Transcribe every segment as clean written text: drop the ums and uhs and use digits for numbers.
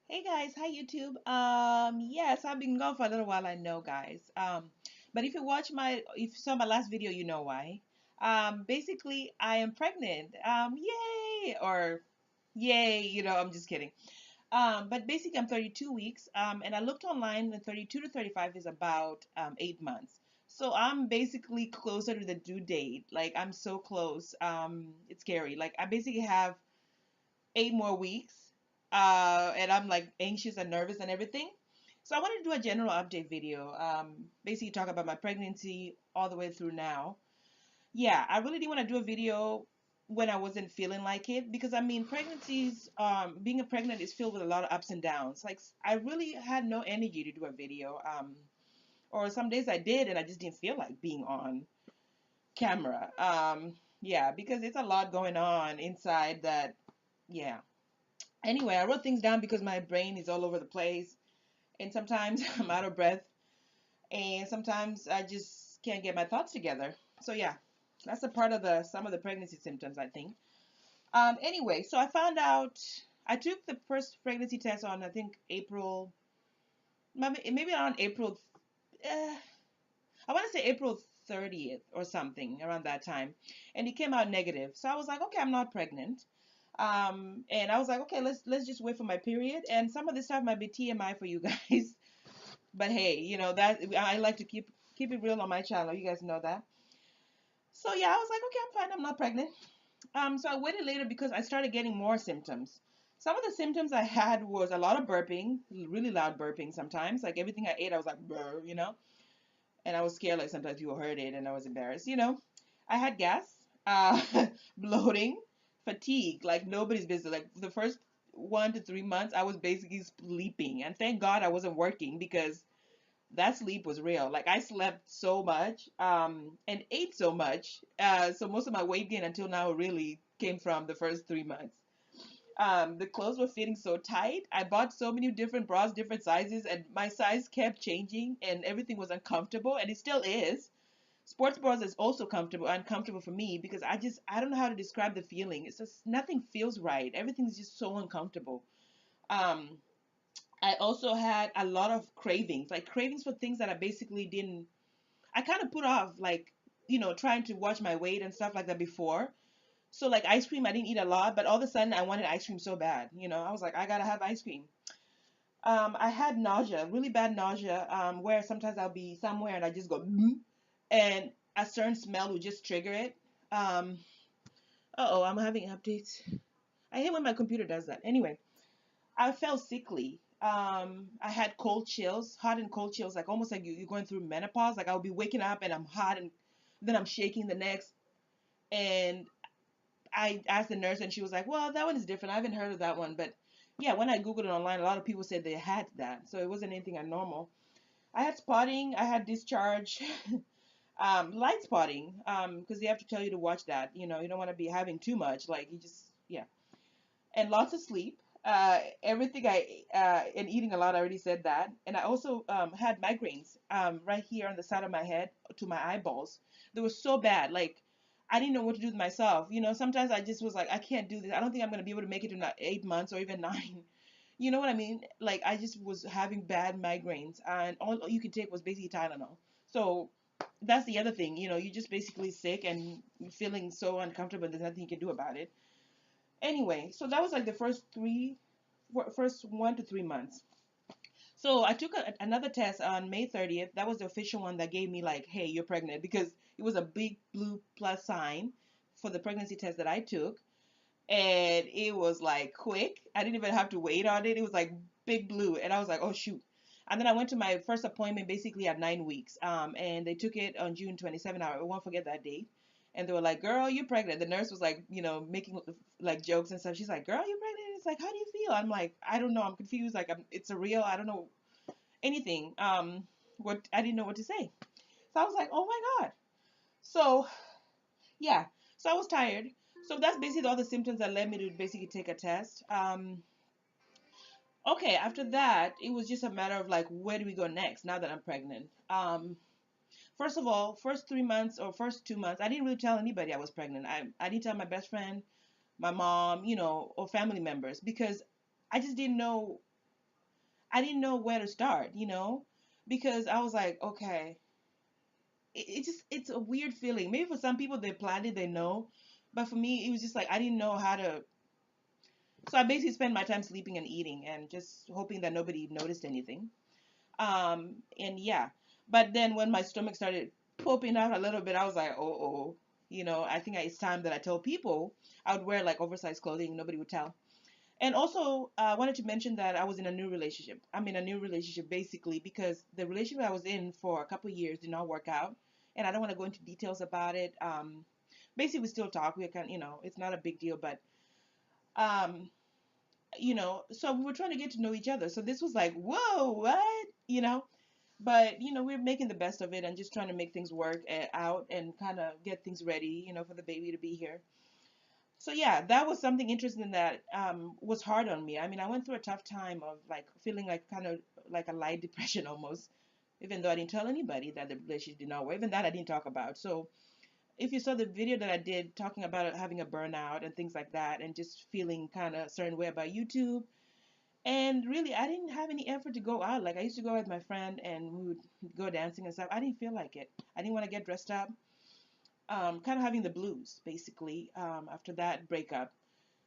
Hey guys, hi YouTube. Yes, I've been gone for a little while, I know, guys. But if you saw my last video, you know why. Basically, I am pregnant. Yay or yay, I'm just kidding. But basically, I'm 32 weeks. And I looked online, and 32 to 35 is about 8 months. So I'm basically closer to the due date. Like I'm so close. It's scary. Like I basically have 8 more weeks. And I'm like anxious and nervous and everything. So I wanted to do a general update video. Basically talk about my pregnancy all the way through now. Yeah, I really didn't want to do a video when I wasn't feeling like it because I mean pregnancies, being a pregnant is filled with a lot of ups and downs. Like I really had no energy to do a video. Or some days I did and I just didn't feel like being on camera. Yeah, because it's a lot going on inside that. Yeah, anyway, I wrote things down because my brain is all over the place, and sometimes I'm out of breath, and sometimes I just can't get my thoughts together. So yeah, that's a part of the some of the pregnancy symptoms, I think. Anyway, so I found out I took the first pregnancy test on I think April, maybe around April. Uh, I want to say April 30th or something around that time, and it came out negative. So I was like, okay, I'm not pregnant. And I was like, okay, let's just wait for my period. And some of this stuff might be TMI for you guys, but hey, that I like to keep it real on my channel. You guys know that. So yeah, I was like, okay, I'm fine. I'm not pregnant. So I waited later because I started getting more symptoms. Some of the symptoms I had was a lot of burping, really loud burping sometimes. Like everything I ate, I was like, brr. And I was scared like sometimes people heard it and I was embarrassed. I had gas, uh, bloating, fatigue, like nobody's business. Like the first 1 to 3 months, I was basically sleeping, and thank God I wasn't working because that sleep was real. Like I slept so much, and ate so much. So most of my weight gain until now really came from the first 3 months. The clothes were fitting so tight. I bought so many different bras, different sizes, and my size kept changing, and everything was uncomfortable, and it still is. Sports bras is also uncomfortable for me because I don't know how to describe the feeling. It's just nothing feels right. Everything's just so uncomfortable. Um, I also had a lot of cravings, like cravings for things that I basically didn't. I kind of put off, like trying to watch my weight and stuff like that before. So like ice cream, I didn't eat a lot, but all of a sudden I wanted ice cream so bad. I was like, I gotta have ice cream. I had nausea, really bad nausea, where sometimes I'll be somewhere and I just go, and a certain smell would just trigger it. Um, oh, I'm having updates. I hate when my computer does that. Anyway, I felt sickly. I had cold chills, hot and cold chills, like almost like you're going through menopause. Like I'll be waking up and I'm hot and then I'm shaking the next. And I asked the nurse and she was like, well, that one is different. I haven't heard of that one. But yeah, when I Googled it online, a lot of people said they had that. So it wasn't anything abnormal. I had spotting, I had discharge, light spotting, because they have to tell you to watch that. You don't want to be having too much. Like you just, yeah. And lots of sleep. Everything and eating a lot. I already said that. And I also had migraines right here on the side of my head to my eyeballs. They were so bad. Like I didn't know what to do with myself. Sometimes I just was like, I can't do this. I don't think I'm gonna be able to make it to 8 months or even 9. You know what I mean? Like I just was having bad migraines, and all you could take was basically Tylenol. So that's the other thing. You're just basically sick and feeling so uncomfortable. There's nothing you can do about it. Anyway, so that was like the first 1 to 3 months. So I took another test on May 30th. That was the official one that gave me like, hey, you're pregnant, because it was a big blue plus sign for the pregnancy test that I took, and it was like quick. I didn't even have to wait on it. It was like big blue, and I was like, oh shoot. And then I went to my first appointment basically at 9 weeks. And they took it on June 27th. I won't forget that date. And they were like, girl, you're pregnant. The nurse was like, making like jokes and stuff. She's like, girl, you're pregnant. It's like, how do you feel? I'm like, I don't know. I'm confused. Like, it's a real, I don't know anything. What I didn't know what to say. So I was like, oh my God. So yeah. So I was tired. So that's basically all the symptoms that led me to basically take a test. Okay, after that, it was just a matter of like, where do we go next now that I'm pregnant? First of all, first 3 months or first 2 months, I didn't really tell anybody I was pregnant. I didn't tell my best friend, my mom, or family members, because I just didn't know. I didn't know where to start, because I was like, okay, it's a weird feeling. Maybe for some people they planned it, they know, but for me it was just like I didn't know how to. So I basically spent my time sleeping and eating and just hoping that nobody noticed anything. And yeah, but then when my stomach started popping out a little bit, I was like, oh, I think it's time that I told people. I would wear like oversized clothing, nobody would tell. And also, I wanted to mention that I was in a new relationship. I'm in a new relationship basically because the relationship I was in for a couple of years did not work out, and I don't want to go into details about it. Basically, we still talk. We can, it's not a big deal, but um, so we were trying to get to know each other. So this was like, whoa, what, But we're making the best of it and just trying to make things work out and kind of get things ready, for the baby to be here. So yeah, that was something interesting that was hard on me. I mean, I went through a tough time of like feeling like kind of like a light depression almost, even though I didn't tell anybody that the relationship did not work. Even that I didn't talk about. So if you saw the video that I did talking about having a burnout and things like that, and just feeling kind of a certain way about YouTube, and really I didn't have any effort to go out. Like I used to go with my friend and we would go dancing and stuff. I didn't feel like it. I didn't want to get dressed up. Kind of having the blues basically after that breakup.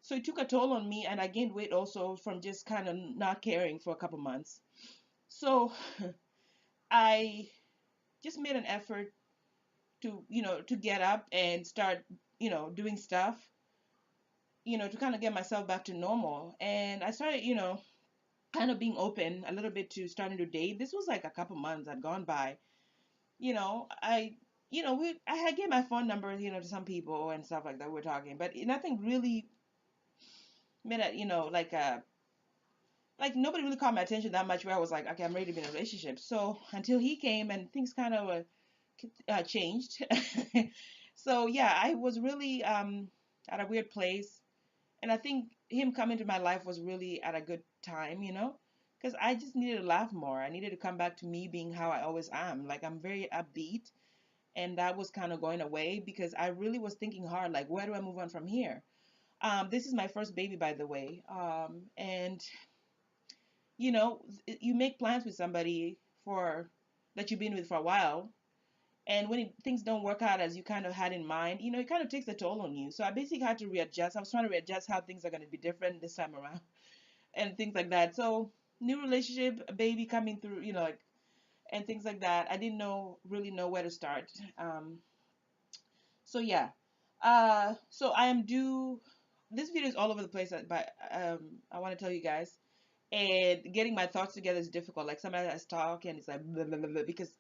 So it took a toll on me, and I gained weight also from just kind of not caring for a couple months. So I just made an effort to, to get up and start, doing stuff, to kind of get myself back to normal. And I started, kind of being open a little bit to starting to date. This was like a couple months had gone by. I, I had gave my phone number, to some people and stuff like that. We're talking, but nothing really made a, like nobody really caught my attention that much where I was like, okay, I'm ready to be in a relationship. So until he came and things kind of changed. So yeah, I was really at a weird place, and I think him coming to my life was really at a good time, because I just needed to laugh more. I needed to come back to me being how I always am. Like I'm very upbeat, and that was kind of going away because I really was thinking hard, like where do I move on from here? This is my first baby, by the way, and you make plans with somebody for that you've been with for a while, and when things don't work out as you kind of had in mind, it kind of takes a toll on you. So I basically had to readjust. I was trying to readjust how things are going to be different this time around and things like that. So new relationship, a baby coming through, like, and things like that. I didn't really know where to start. So yeah, so I am due. This video is all over the place, but I want to tell you guys, and getting my thoughts together is difficult. Like somebody has talk and it's like blah, blah, blah, blah, because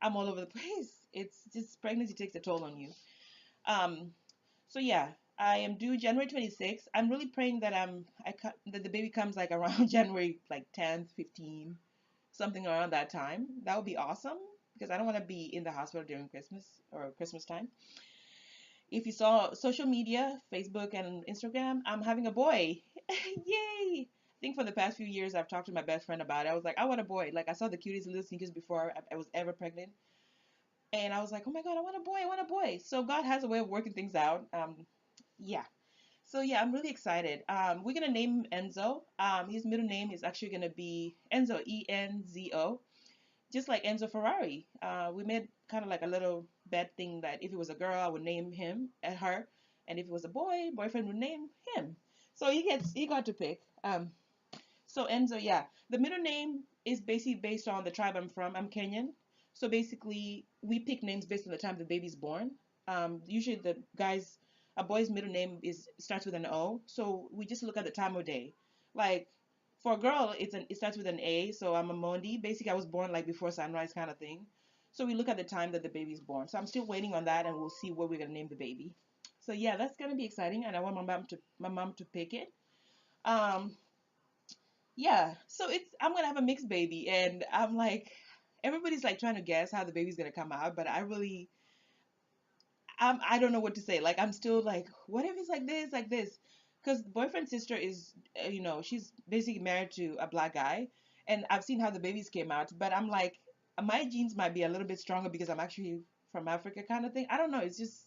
I'm all over the place. It's just pregnancy takes a toll on you. Um, so yeah, I am due January 26th. I'm really praying that that the baby comes like around January like 10th, 15th, something around that time. That would be awesome because I don't want to be in the hospital during Christmas or Christmas time. If you saw social media, Facebook and Instagram, I'm having a boy. Yay! I think for the past few years, I've talked to my best friend about it. I was like, I want a boy. Like, I saw the cutest little sneakers before I was ever pregnant. And I was like, oh my God, I want a boy. I want a boy. So God has a way of working things out. Yeah. So yeah, I'm really excited. We're going to name him Enzo. His middle name is actually going to be Enzo, Enzo, just like Enzo Ferrari. We made kind of like a little bet thing that if it was a girl, I would name him at her, and if it was a boy, boyfriend would name him. So he got to pick. So Enzo, yeah, the middle name is basically based on the tribe I'm from. I'm Kenyan, so basically we pick names based on the time the baby's born. Usually a boy's middle name is starts with an O, so we just look at the time of day. Like for a girl, it starts with an A, so I'm a Mondi. Basically, I was born like before sunrise kind of thing. So we look at the time that the baby's born. So I'm still waiting on that, and we'll see what we're gonna name the baby. So yeah, that's gonna be exciting, and I want my mom to pick it. Um, yeah, so I'm gonna have a mixed baby, and I'm like, everybody's like trying to guess how the baby's gonna come out, but I don't know what to say. Like I'm still like, what if it's like this? Because boyfriend's sister is, she's basically married to a black guy, and I've seen how the babies came out, but I'm like, my genes might be a little bit stronger because I'm actually from Africa, kind of thing. I don't know. It's just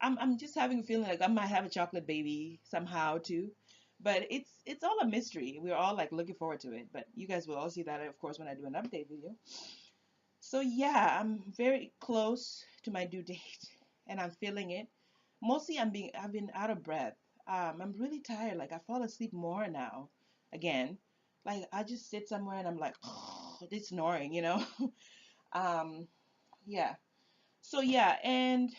I'm just having a feeling like I might have a chocolate baby somehow too. But it's all a mystery. We're all like looking forward to it. But you guys will all see that, of course, when I do an update video. So yeah, I'm very close to my due date, and I'm feeling it. Mostly, I've been out of breath. I'm really tired. Like I fall asleep more now. Again, like I just sit somewhere and I'm like, it's snoring, you know. um, yeah. So yeah, and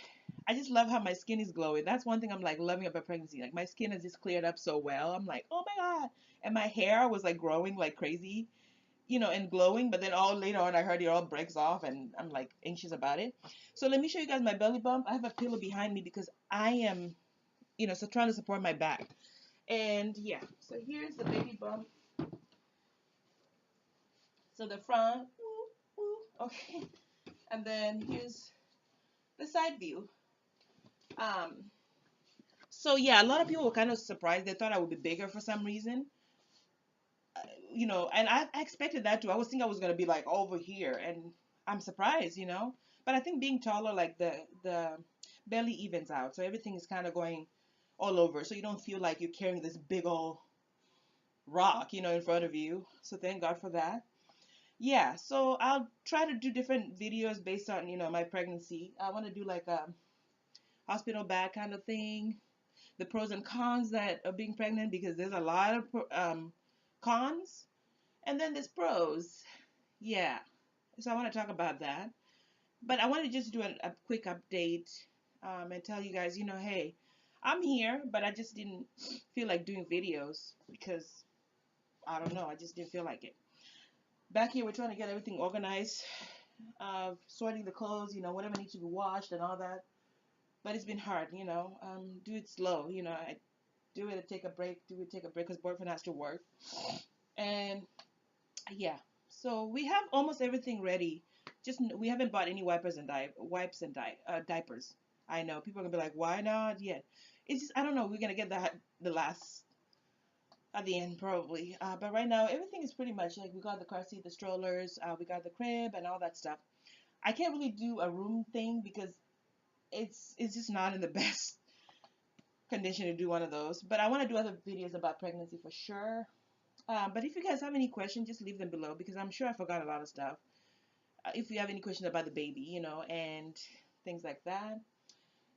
I just love how my skin is glowing. That's one thing I'm like loving about pregnancy. Like my skin has just cleared up so well. I'm like, oh my god. And my hair was like growing like crazy, you know, and glowing. But then all later on, I heard it all breaks off, and I'm like anxious about it. So let me show you guys my belly bump. I have a pillow behind me because I am, you know, so trying to support my back. And yeah, so here's the baby bump. So the front, woo, woo, okay, and then here's the side view. Um, so yeah, a lot of people were kind of surprised. They thought I would be bigger for some reason, you know, and I expected that too. I was thinking I was gonna be like over here, and I'm surprised, you know. But I think being taller, like the belly evens out, so everything is kind of going all over, so you don't feel like you're carrying this big old rock, you know, in front of you. So thank God for that. Yeah, so I'll try to do different videos based on, you know, my pregnancy. I want to do like a hospital bag kind of thing, the pros and cons that of being pregnant, because there's a lot of cons, and then there's pros. Yeah, so I want to talk about that. But I want to just do a quick update, and tell you guys, you know, hey, I'm here, but I just didn't feel like doing videos because I don't know, I just didn't feel like it. Back here, we're trying to get everything organized, sorting the clothes, you know, whatever needs to be washed and all that. But it's been hard, you know. Do it slow, you know. I do it, take a break, do it, take a break, because boyfriend has to work. And yeah, so we have almost everything ready. Just we haven't bought any diapers. I know people are gonna be like, why not yet? It's just I don't know. We're gonna get that the last at the end probably. But right now everything is pretty much like we got the car seat, the strollers, we got the crib and all that stuff. I can't really do a room thing because it's just not in the best condition to do one of those. But I want to do other videos about pregnancy for sure. But if you guys have any questions, just leave them below because I'm sure I forgot a lot of stuff. If you have any questions about the baby, you know, and things like that.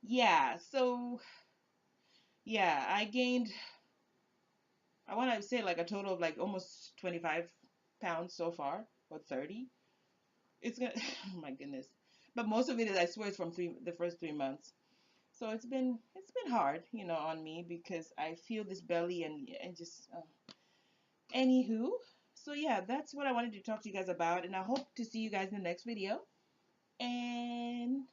Yeah, so yeah, I gained, I want to say like a total of like almost 25 pounds so far, or 30. It's gonna, oh my goodness. But most of it is, I swear, it's from the first 3 months. So it's been hard, you know, on me because I feel this belly and just anywho. So yeah, that's what I wanted to talk to you guys about, and I hope to see you guys in the next video. And